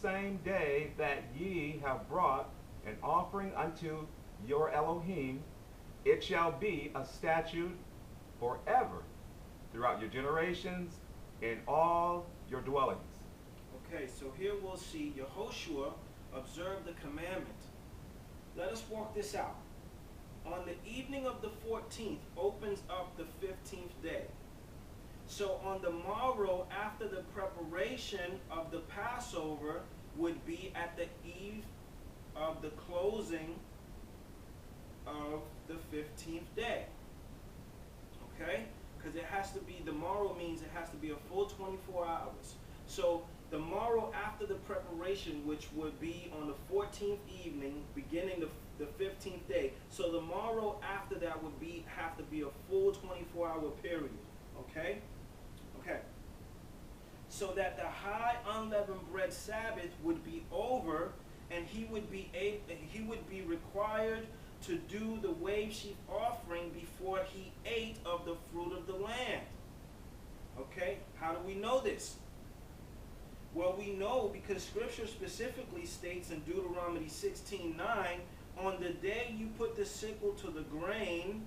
same day that ye have brought an offering unto your Elohim, it shall be a statute forever throughout your generations in all your dwellings. Okay, so here we'll see Yehoshua observe the commandment. Let us walk this out. On the evening of the 14th opens up the 15th day. So on the morrow after the preparation of the Passover would be at the eve of the closing of the 15th day. Okay? Because it has to be, the morrow means it has to be a full 24 hours. So the morrow after the preparation, which would be on the 14th evening, beginning the 15th day. So the morrow after that would have to be a full 24-hour period. Okay? Okay. So that the high unleavened bread Sabbath would be over, and he would be required to do the wave sheaf offering before he ate of the fruit of the land. Okay? How do we know this? Well, we know because Scripture specifically states in Deuteronomy 16:9, on the day you put the sickle to the grain,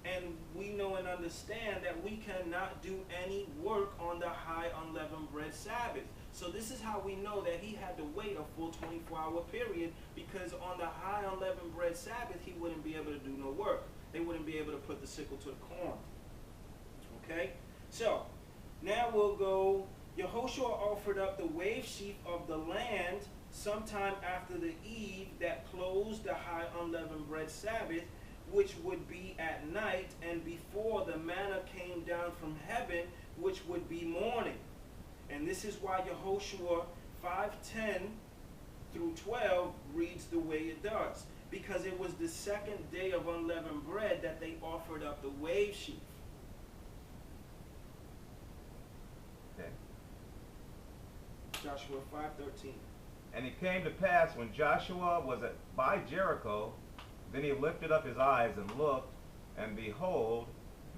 and we know and understand that we cannot do any work on the high unleavened bread Sabbath. So this is how we know that he had to wait a full 24-hour period, because on the high unleavened bread Sabbath, he wouldn't be able to do no work. They wouldn't be able to put the sickle to the corn. Okay? So, now we'll go, Yehoshua offered up the wave sheaf of the land sometime after the eve that closed the high unleavened bread Sabbath, which would be at night, and before the manna came down from heaven, which would be morning. And this is why Yehoshua 5:10 through 12 reads the way it does. Because it was the second day of unleavened bread that they offered up the wave sheaf. Okay. Joshua 5:13. And it came to pass when Joshua was by Jericho, then he lifted up his eyes and looked, and behold,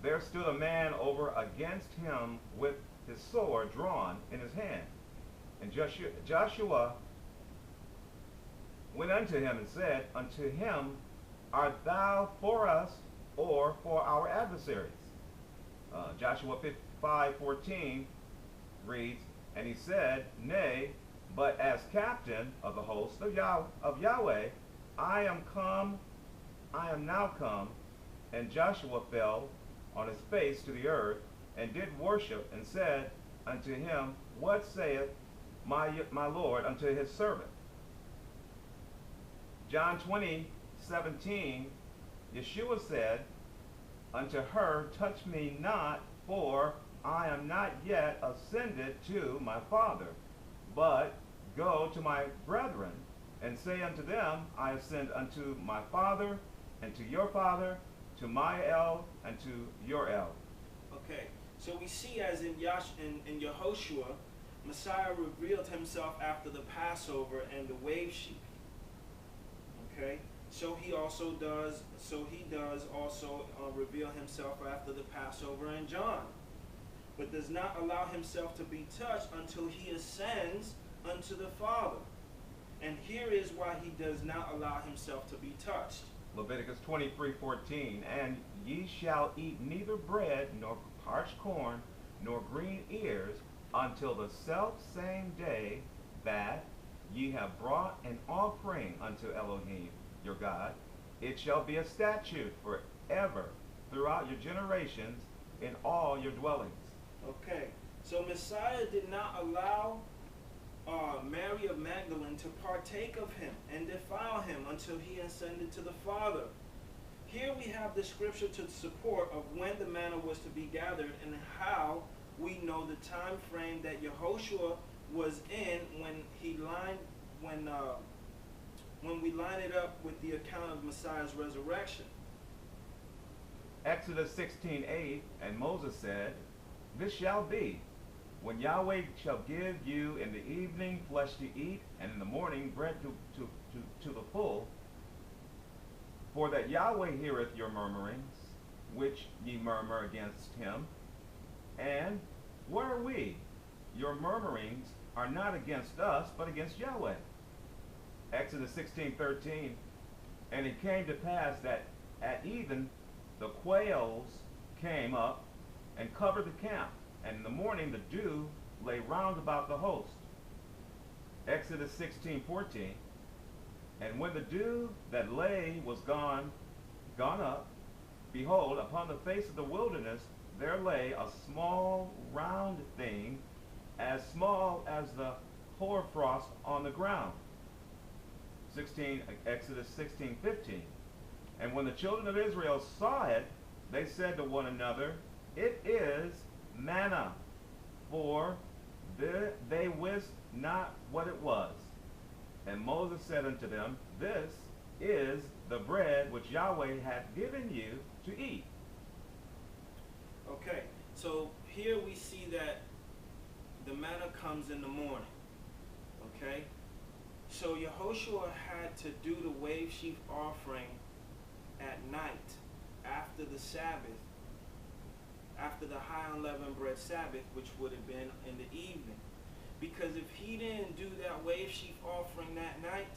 there stood a man over against him with his sword drawn in his hand. And Joshua went unto him and said unto him, Art thou for us or for our adversaries? Joshua 5:14 reads, And he said, Nay, but as captain of the host of Yahweh, I am now come. And Joshua fell on his face to the earth, and did worship, and said unto him, What saith my Lord unto his servant? John 20:17, Yeshua said unto her, Touch me not, for I am not yet ascended to my Father, but go to my brethren, and say unto them, I ascend unto my Father, and to your Father, to my El, and to your El. Okay, so we see as in Yehoshua, Messiah revealed himself after the Passover and the wave sheaf. Okay, so he does also reveal himself after the Passover and John, but does not allow himself to be touched until he ascends unto the Father. And here is why he does not allow himself to be touched. Leviticus 23:14, And ye shall eat neither bread, nor parched corn, nor green ears, until the selfsame day that ye have brought an offering unto Elohim your God. It shall be a statute forever throughout your generations in all your dwellings. Okay, so Messiah did not allow Mary of Magdalene to partake of him and defile him until he ascended to the Father. Here we have the scripture to support of when the manna was to be gathered, and how we know the time frame that Yehoshua was in when we line it up with the account of Messiah's resurrection. Exodus 16:8, And Moses said, This shall be, when Yahweh shall give you in the evening flesh to eat, and in the morning bread to the full, for that Yahweh heareth your murmurings, which ye murmur against him. And where are we? Your murmurings are not against us, but against Yahweh. Exodus 16:13. And it came to pass that at even the quails came up and covered the camp, and in the morning the dew lay round about the host. Exodus 16:14. And when the dew that lay was gone up, behold, upon the face of the wilderness there lay a small round thing, as small as the hoarfrost on the ground. Exodus 16:15. And when the children of Israel saw it, they said to one another, It is manna, for they wist not what it was. And Moses said unto them, This is the bread which Yahweh hath given you to eat. Okay, so here we see that the manna comes in the morning. Okay? So Yehoshua had to do the wave sheaf offering at night, after the Sabbath, after the high unleavened bread Sabbath, which would have been in the evening. Because if he didn't do that wave sheaf offering that night,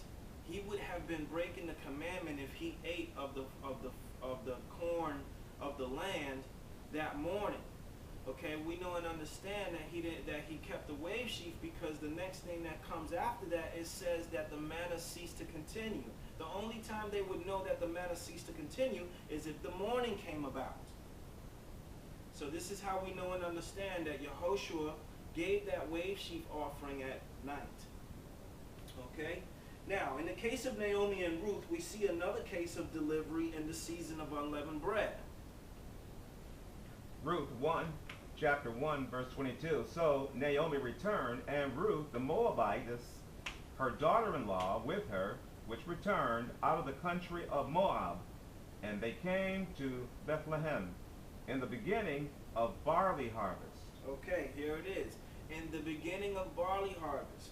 he would have been breaking the commandment if he ate of the corn of the land that morning. Okay, we know and understand that he kept the wave sheaf, because the next thing that comes after that, it says that the manna ceased to continue. The only time they would know that the manna ceased to continue is if the morning came about. So this is how we know and understand that Yehoshua gave that wave sheaf offering at night. Okay? Now, in the case of Naomi and Ruth, we see another case of delivery in the season of unleavened bread. Ruth 1, chapter 1, verse 22. So Naomi returned, and Ruth the Moabitess, her daughter-in-law, with her, which returned out of the country of Moab. And they came to Bethlehem in the beginning of barley harvest. Okay, here it is. In the beginning of barley harvest.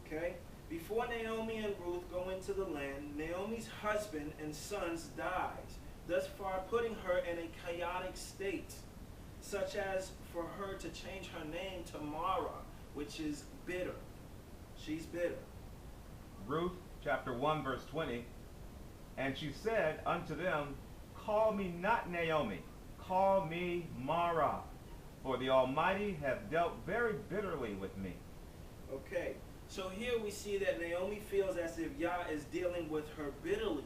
Okay? Before Naomi and Ruth go into the land, Naomi's husband and sons dies, thus far putting her in a chaotic state, such as for her to change her name to Mara, which is bitter. She's bitter. Ruth chapter 1, verse 20. And she said unto them, Call me not Naomi, call me Mara, for the Almighty hath dealt very bitterly with me. Okay, so here we see that Naomi feels as if Yah is dealing with her bitterly.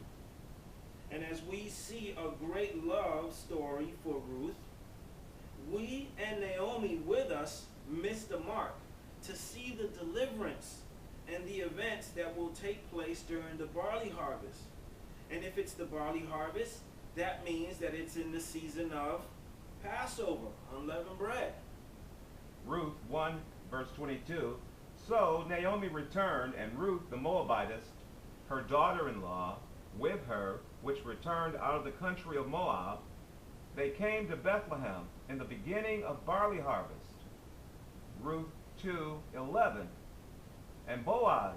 And as we see a great love story for Ruth, we and Naomi with us miss the mark to see the deliverance and the events that will take place during the barley harvest. And if it's the barley harvest, that means that it's in the season of Passover, unleavened bread. Ruth 1, verse 22. So Naomi returned, and Ruth the Moabitess, her daughter-in-law, with her, which returned out of the country of Moab. They came to Bethlehem in the beginning of barley harvest. Ruth 2:11. And Boaz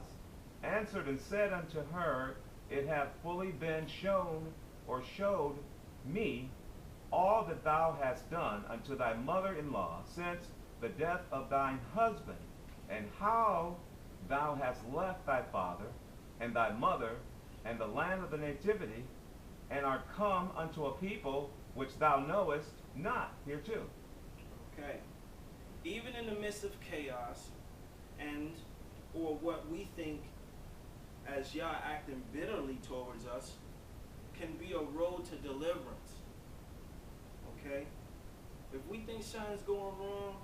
answered and said unto her, It hath fully been shown, or showed me, all that thou hast done unto thy mother-in-law since the death of thine husband, and how thou hast left thy father and thy mother and the land of the nativity, and art come unto a people which thou knowest not hereto. Okay. Even in the midst of chaos, and or what we think as Yah acting bitterly towards us, can be a road to deliverance. Okay? If we think something's going wrong,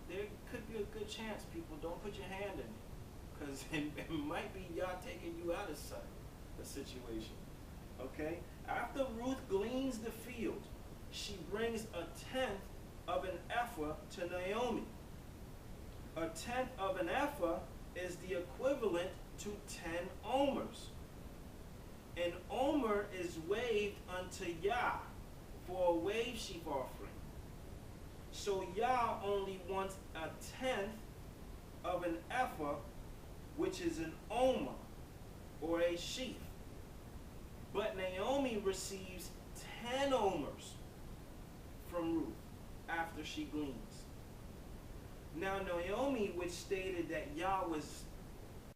there could be a good chance, people, don't put your hand in it. Because it might be Yah taking you out of a situation. Okay? After Ruth gleans the field, she brings 1/10 of an ephah to Naomi. 1/10 of an ephah is the equivalent to 10 omers. An omer is waved unto Yah for a wave sheaf offering. So Yah only wants 1/10 of an ephah, which is an omer, or a sheaf. But Naomi receives 10 omers from Ruth after she gleans. Now Naomi, which stated that Yah was